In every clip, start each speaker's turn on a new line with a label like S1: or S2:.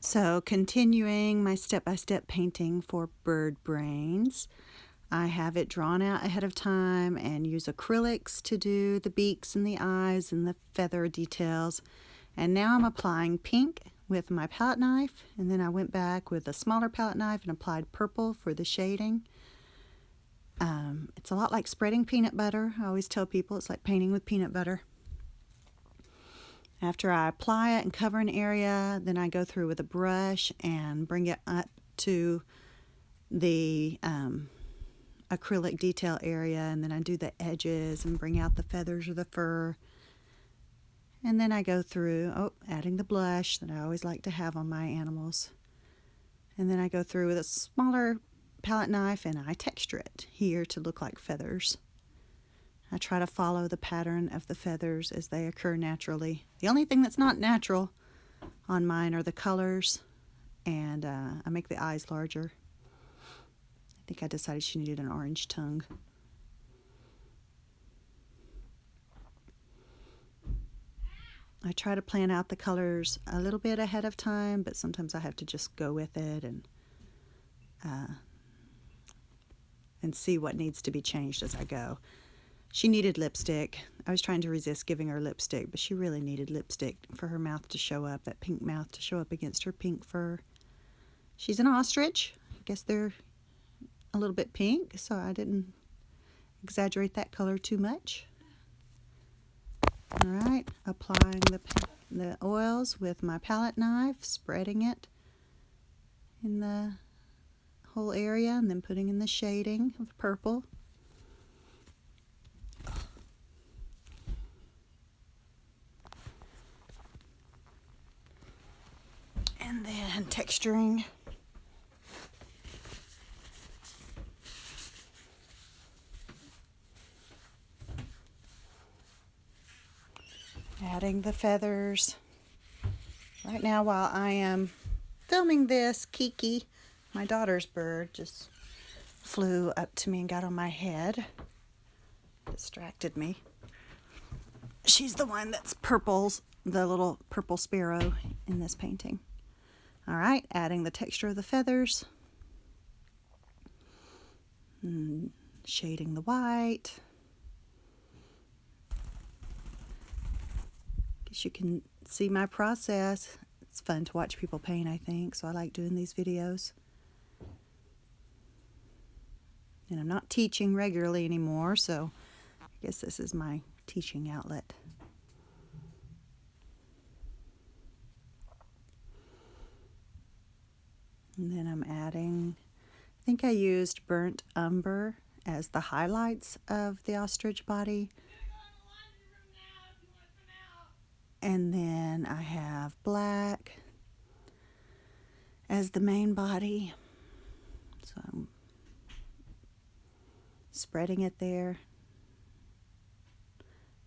S1: So continuing my step-by-step painting for bird brains, I have it drawn out ahead of time and use acrylics to do the beaks and the eyes and the feather details. And now I'm applying pink with my palette knife, and then I went back with a smaller palette knife and applied purple for the shading. It's a lot like spreading peanut butter. I always tell people it's like painting with peanut butter. After I apply it and cover an area, then I go through with a brush and bring it up to the acrylic detail area, and then I do the edges and bring out the feathers or the fur. And then I go through, adding the blush that I always like to have on my animals. And then I go through with a smaller palette knife and I texture it here to look like feathers. I try to follow the pattern of the feathers as they occur naturally. The only thing that's not natural on mine are the colors, and I make the eyes larger. I think I decided she needed an orange tongue. I try to plan out the colors a little bit ahead of time, but sometimes I have to just go with it and see what needs to be changed as I go. She needed lipstick. I was trying to resist giving her lipstick, but she really needed lipstick for her mouth to show up, that pink mouth to show up against her pink fur. She's an ostrich. I guess they're a little bit pink, so I didn't exaggerate that color too much. All right, applying the oils with my palette knife, spreading it in the whole area, and then putting in the shading of purple. And then texturing. Adding the feathers. Right now, while I am filming this, Kiki, my daughter's bird, just flew up to me and got on my head. Distracted me. She's the one that's purples, the little purple sparrow in this painting. All right, adding the texture of the feathers. And shading the white. Guess you can see my process. It's fun to watch people paint, I think, so I like doing these videos. And I'm not teaching regularly anymore, so I guess this is my teaching outlet. And then I'm adding, I think I used burnt umber as the highlights of the ostrich body. And then I have black as the main body. So I'm spreading it there.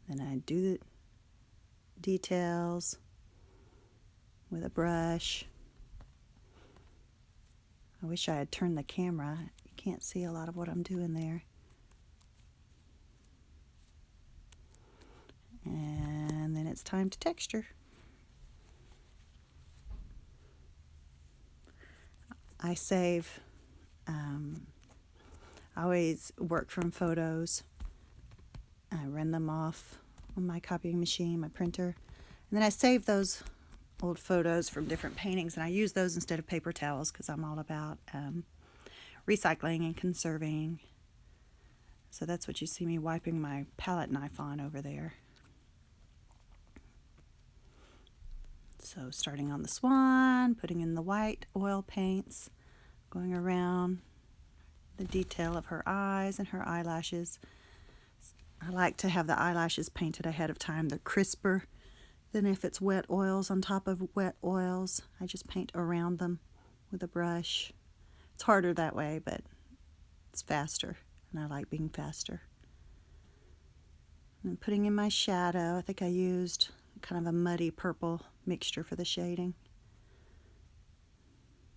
S1: Then I do the details with a brush. I wish I had turned the camera. You can't see a lot of what I'm doing there. And then it's time to texture. I save, I always work from photos. I run them off on my copying machine, my printer, and then I save those old photos from different paintings, and I use those instead of paper towels because I'm all about recycling and conserving. So that's what you see me wiping my palette knife on over there. So starting on the swan, putting in the white oil paints, going around the detail of her eyes and her eyelashes. I like to have the eyelashes painted ahead of time. They're crisper than if it's wet oils on top of wet oils. I just paint around them with a brush. It's harder that way, but it's faster, and I like being faster. And putting in my shadow, I think I used kind of a muddy purple mixture for the shading.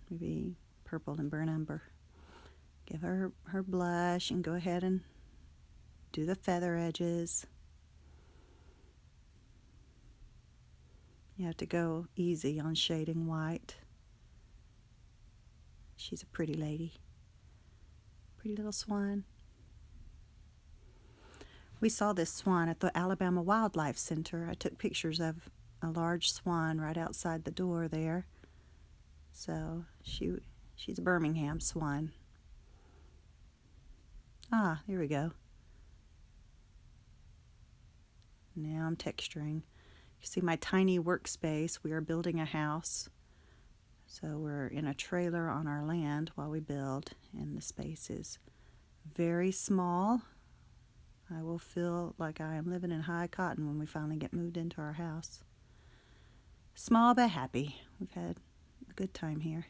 S1: Maybe purple and burnt umber. Give her her blush and go ahead and do the feather edges. You have to go easy on shading white. She's a pretty lady. Pretty little swan. We saw this swan at the Alabama Wildlife Center. I took pictures of a large swan right outside the door there. So she's a Birmingham swan. Ah, there we go. Now I'm texturing. You see my tiny workspace. We are building a house. So we're in a trailer on our land while we build, and the space is very small. I will feel like I am living in high cotton when we finally get moved into our house. Small but happy. We've had a good time here.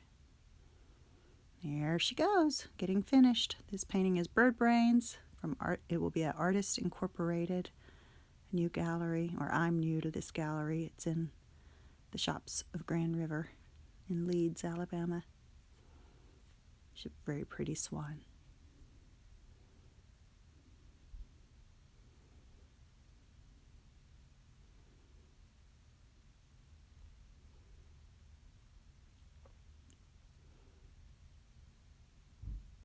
S1: There she goes, getting finished. This painting is Bird Brains from art. It will be at Artist Incorporated, a new gallery, or I'm new to this gallery. It's in the Shops of Grand River in Leeds, Alabama. She's a very pretty swan.